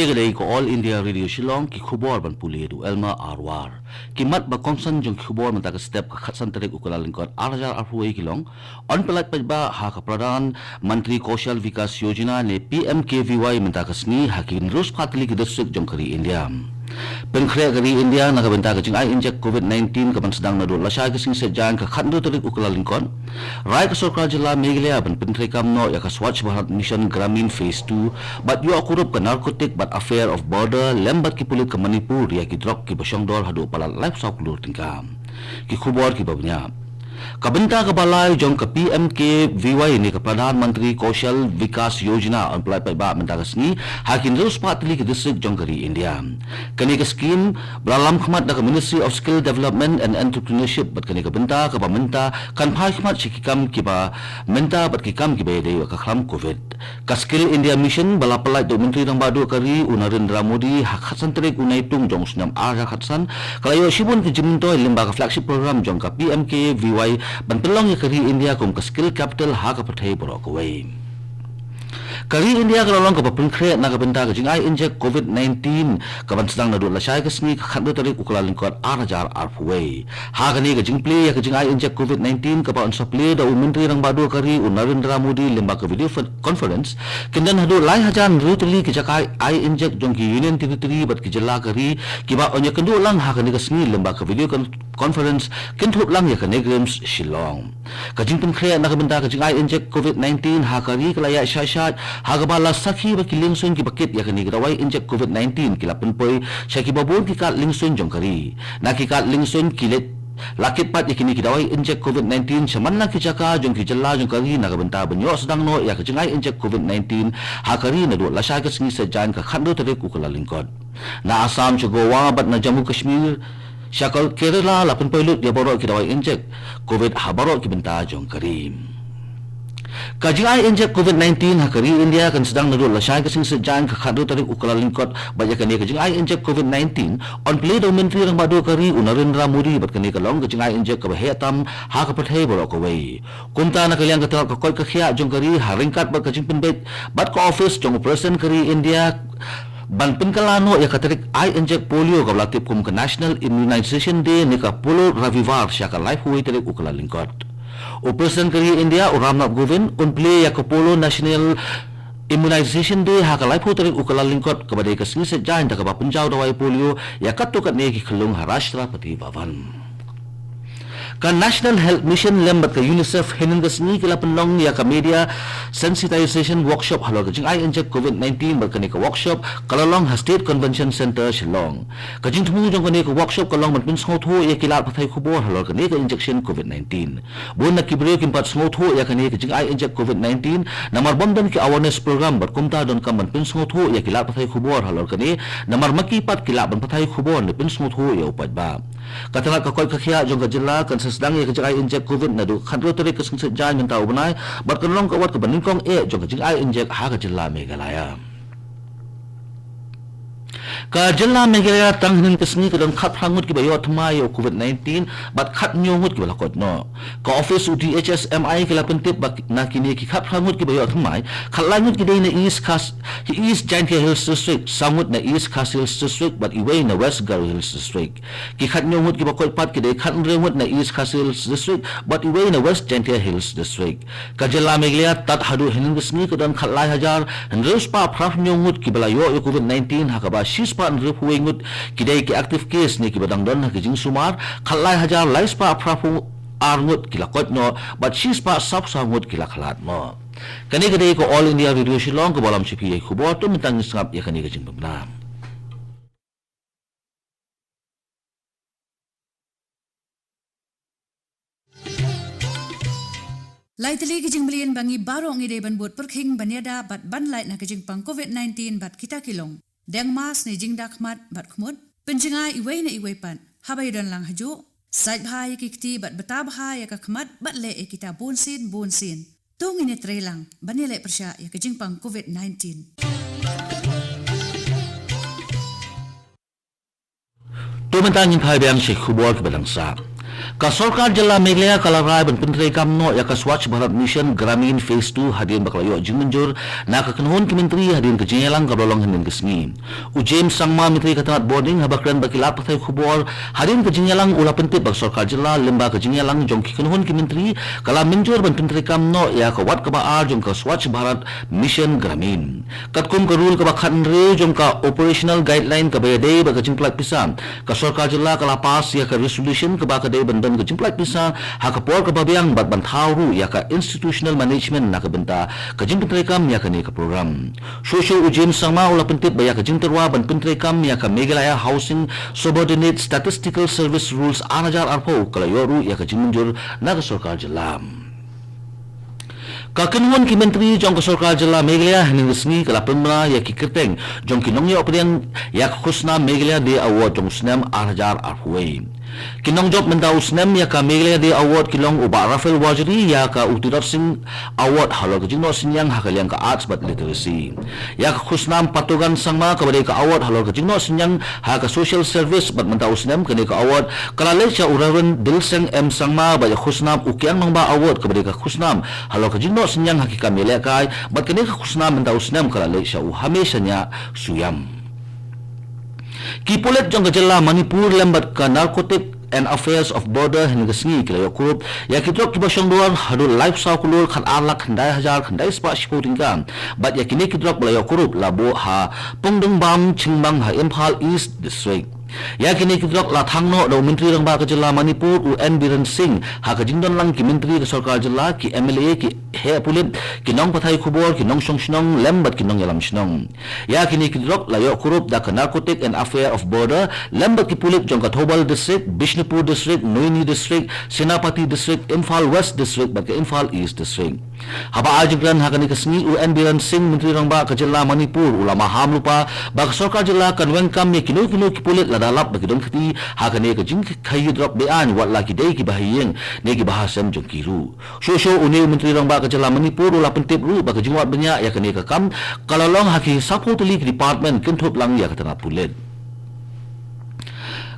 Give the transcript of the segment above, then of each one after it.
Kali ko All India Radio Shillong ki khubor ban puledu Elma Arwar kimat ba kongsan jong khubor man ta step ka khatsan tere ukulaling kon arajar arhuai kilong on pelat ba ha ka pradhan Mantri Kaushal Vikas Yojana ne PMKVY man ta kasni hakin rus phatli ki district jong kari India Pengkrea kari India nakabenta ka jing ai inject COVID-19 kapan sedang nadu lasai ka sing sejan ka khandu tere ukulaling kon rai ka sarkar jilla Meghalaya ban pentre kamno ya ka Swachh Bharat Mission Gramin Phase 2 but yo akurup ka narcotic but affair of border lembat ki pulit ka Manipur ya ki drop ki basyong dol hadu pala life sok lur tingkam ki khubor ki babnya kabenta ka balai jong ka PMKVY ni ka Pradhan Mantri Kaushal Vikas Yojana on play pa ba mendagasni hakin rus patli ki district jong kari India kani ka scheme belalam khmat da ka Ministry of Skill Development and Entrepreneurship bat kani ka benta ka pamenta kan phai khmat sikikam ki ba menta bat ki kam ki be de ka khram covid ka Skill India Mission bala palai do menteri rang badu kari Narendra Modi hak khatsan tere unai tung jong snam ara khatsan kalayo sibun ki jimto limba ka flagship program jong ka PMKVY ban pelong ya kari India kum ka skill capital ha ka pathai borok away kari India ka long ka pengkrea na ka benta ka jingai inject COVID-19 ka ban sedang nadu lasai ka sni ka khandu tarik ukulaling kon arajar arfuway ha ka ni ka jingple ya ka jingai inject COVID-19 ka pa on supply da menteri rang badu kari Narendra Modi limba ka video conference kindan hadu lai hajan rutli ki jakai ai inject jong ki union territory bat ki jilla kari ki ba onya kendu lang ha ka ni ka sni limba ka video conference kintup lang ya ka Negrims Shillong ka jingpun krea na ka benta ka jingai inject COVID-19 ha kari kalaya syashat hagabala sakhi ba kilingsun ki bakit ya kani grawai inject COVID-19 kilapun poi syaki babon ki kat lingsun jong kari na ki kat lingsun kilet lakit pat yakini ki dawai inject COVID-19 samanna ki jaka jong ki jalla jong kari na benta banyo sedang no ya ka jingai inject COVID-19 ha kari na do lasai ka singi sejan ka khandu tere ku kala lingkot na Assam cho Goa bat na Jammu Kashmir syakal Kerala lapun poi lut dia borok ki dawai inject COVID ha borok ki benta jong kari Kajingai inject COVID-19 hakari India kan sedang nadu lasai kasing sejan ka khadu tarik ukala lingkot bajak kani kajingai inject COVID-19 on play do menteri rang badu kari Narendra Modi bat kani kalong kajingai inject ka hetam ha ka pathai borok away kumta na kaliang ka ka koi ka khia jong kari haringkat ba kajing penbet bat ka office jong operation kari India ban pinkalano ya katarik I inject polio ka latip kum ka National Immunization Day ni ka Polo Ravivar siya ka life huwi tarik ukala lingkot Operation kari India Ramnath Govind unplay ya ka Polo National Immunization Day ha ka life tarik ukala lingkot kabadai ka singi sejain da ka ba punjaw dawai polio ya katukat ne ki khulung Rashtrapati Bhavan ka National Health Mission lembat ka UNICEF hinan ka singi kila penlong ya ka media sensitization workshop halo ka jing ai inject COVID-19 ba kani ka workshop kalalong ha State Convention Center Shillong ka jing thumu jong kani ka workshop kalong man pin sngot ho ya kilat pathai khubor halo kani ka injection COVID-19 bon na kibre kimpat sngot ho ya kani ka jing ai inject COVID-19 namar bomdan ki awareness program bat kumta don ka man pin sngot ho ya kilat pathai khubor halo kani namar makipat kilat ban pathai khubor ni pin sngot ho ya upat ba katala ka koi ka khia jong ka jilla kan sedang ya kajai inject COVID na do khandro tere ka singse jan yang tau banai bat kanlong ka wat ka baningkong jong kajai inject ha ka jilla Meghalaya ka jilla Meghalaya tanghin ka singi ka don khat hangut ki bayo thmai COVID-19 bat khat nyongut ki balakot no ka office UDHS MI ki lapentip bak na kini ki khat hangut ki bayo thmai khalangut ki dei na East Giant Hills District sangut na East Khas Hills District but iway na West Garo Hills District ki khat nyongut ki bakot pat ki dei khat rengut na East Khas Hills District but iway na West Giant Hills District ka jilla Meghalaya tat hadu hinin ka singi ka don khatlai hajar hendrus pa praf nyongut ki balayo COVID-19 hakaba shispa nrip huingut kidai ki active case ni ki badang don ki jing sumar khalai hajar laispa prafu arngut ki lakot no but shispa sap sangut ki lakhalat mo kani kadai ko All India Radio Shillong ko balam chipi ai khubor to mitang ngap ya kani ka jing pamna Laitali kijing belian bangi barong ide ban buat perkhing banyada bat ban light na kijing pang COVID-19 bat kita kilong deng mas ni jing dakmat bat khmut penjingai iwai na iwai pan habai don lang haju sait bhai kikti bat beta bhai ka khmat bat le kita bonsin tung ini trelang banile persya ya kijing pang COVID-19 to mentang in phai bang she khubor ki balang sa Ka Sarkar Jilla Meghalaya Kalarai ban Penteri Kamno ya ka Swachh Bharat Mission Gramin Phase 2 hadirin baklayo jingmenjur na ka kanhon ki menteri hadirin ke jingelang ka bolong hanin kesni. Ujem Sangma Menteri Katanat Boarding habakran bakilat pathai khubor hadirin ke jingelang ula pentip bak Sarkar Jilla lemba ke jingelang jong ki kanhon ki menteri kala menjur ban Penteri Kamno ya ka wat ka baar jong ka Swachh Bharat Mission Gramin. Katkum ka rule ka bakhan re jong ka operational guideline ka bayade ba ka jingplat pisan. Ka Sarkar Jilla kala pas ya ka resolution ka ba ka day bandan ke jumplak pisa hakapor ke babiang bat bantau ru ya ka institutional management nak benta ke jim penteri kam ya ka ne ka program social ujem sama ula pentip ba ya ka jim terwa ban penteri kam ya ka Meghalaya Housing Subordinate Statistical Service Rules anajar arpo kala yoru ya ka jim munjur na ka Sarkar Jilla Kakenwan ki menteri jong ka Sarkar Jilla Meghalaya hanin resmi kala pemna ya ki kerteng jong ki nongyo operian ya khusna Meghalaya de award jong snam arhajar arhuai Kinong job menda usnem ya ka Meghalaya de award kilong uba Rafael Wajri ya ka Utirat Singh award halo ka jingno sinyang hakaliang ka arts but literacy ya ka khusnam patugan sangma ka badai ka award halo ka jingno sinyang ha ka social service but menda usnem ka ne ka award kala lecha urawan Dilseng M sangma ba ya khusnam ukiang mangba award ka badai ka khusnam halo ka jingno sinyang hakika Meghalaya kai but ka ne ka khusnam menda usnem kala lecha u hameshanya suyam Kipulet jong Jilla Manipur lembat ka narcotic and affairs of border hingasngi kilayo kurup ya kitrok kibasyong duar hadu life sakulur khan alak khandai hajar khandai spa shipouting kam but ya kini kitrok balayo kurup labo ha pungdung bam chingbang ha Imphal East District ya kini kitrok la thangno do menteri rang ba ka Jilla Manipur UN Biren Singh ha ka jingdon lang ki menteri ka Sarkar Jilla ki MLA ki he pulit ki nong pathai khubor ki nong song lembat ki nong yalam shnong ya kini kitrok la yo kurup da ka narcotic and affair of border lembat ki pulit jong ka Thobal District Bishnupur District Noini District Senapati District Imphal West District bat ka Imphal East District haba ajingran ha kani kasni UN Biren Singh menteri rang ba ka Jilla Manipur ulama ham lupa ba ka Sarkar Jilla kan wengkam ni kino ki pulit la dalap bagi dong kiti hakane ka jing khayi drop be an wat laki dei ki bahiyeng ne ki bahasam jong kiru so une menteri rang ba ka Jilla Manipur ula pentip ru ba ka jingwat benya ya kane ka kam kalalong haki sapo tuli department kinthop lang ya ka tanap pulet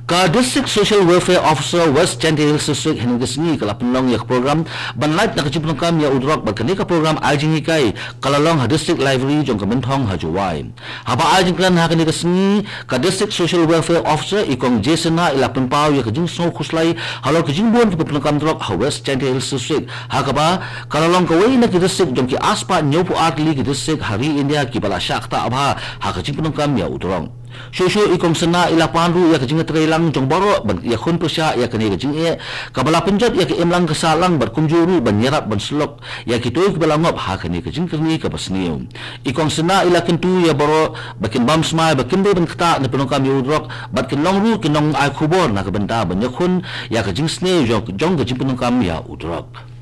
Ka District Social Welfare Officer West Chanty Hills District hingasngi kala penlong yak program banlait na kajipnong kam ya udrok bagkani ka program ajing ikai kalalong ha District Library jong kamenthong ha Juwai haba ajing klan ha kani kasngi ka District Social Welfare Officer ikong Jason na ilapen pau ya kajing snow khuslai halo kajing buon ki penlong kam drok ha West Chanty Hills District ha kaba kalalong ka wei na ki district jong ki aspa nyopu atli ki district hari India ki bala shakta abha ha kajing penlong kam ya udrong so ikong sana ilapan ru ya kajing trailang jong boro ban ya khun pusya ya kani kajing e kabala penjat ya ke emlang kesalang bar kumjuru ban nyerat ban slok ya kitoi kabala ngop ha kani kajing kerni ka basniu ikong sana ilakin tu ya boro bakin bam smai bakin be ban kata ne penong kami udrok bat kin long ru kinong ai khubor na ka benta ban ya khun ya kajing sneu jong kajing penong kami ya udrok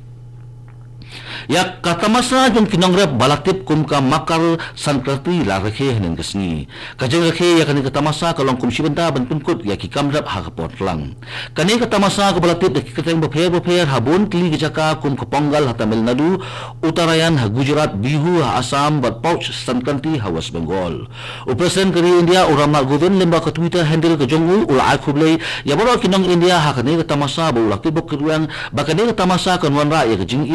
ya katamasa jong kinongrep balatip kum ka makar sankrati la rekhe hanin kasni kajeng rekhe ya kani katamasa kalong kum sibenta ban punkut ya ki kamrap ha kapot lang kani katamasa ka balatip ki kateng bapher habon kli gijaka kum ka Pongal ha Tamil Nadu Uttarayan ha Gujarat Bihu ha Assam bat pouch sankrati ha West Bengal upresen kari India urama goven lemba ka Twitter handle ka jongu ula akhublei ya boro kinong India ha kani katamasa bo ulaki bokruang bakani katamasa kanwan ra ya kajing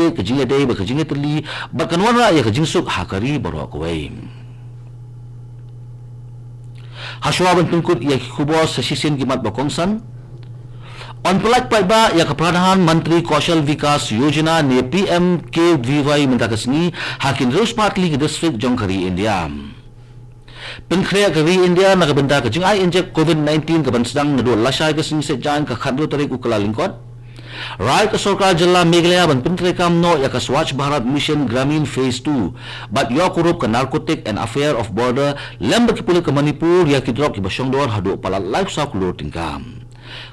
dei kajing terli bakanwan ra ya kajing suk hakari baro kwai haswa ban pungkut ya kubo sesisin gimat bakongsan on pelak paiba ya ka Pradhan Mantri Kaushal Vikas Yojana ne PMKVY mentakasni hakin Rose Partli ke district Jongkari India Penkrea kari India nakabenta kajing ai injek COVID-19 kaban sedang nadu lasai kasing sejan ka khadro tarik ukala lingkot Rai ka Sarkar Jilla Meghalaya ban Penteri Kamno ya ka Swachh Bharat Mission Gramin Phase 2 bat yo kurup ka narcotic and affair of border lemba ki puli ka Manipur ya ki drop ki basyong dor hadu pala life sa kulur tingkam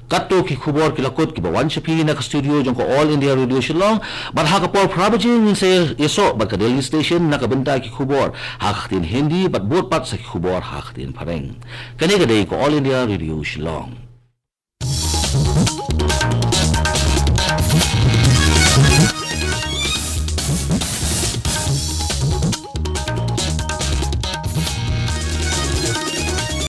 kato ki khubor ki lakot ki bawan shapi na ka studio jong ko All India Radio Shillong bat ha ka por prabajing se yeso bat ka Delhi station na ka benta ki khubor ha ka tin Hindi bat bot pat sa ki khubor ha ka tin pareng kani ka dei ko All India Radio Shillong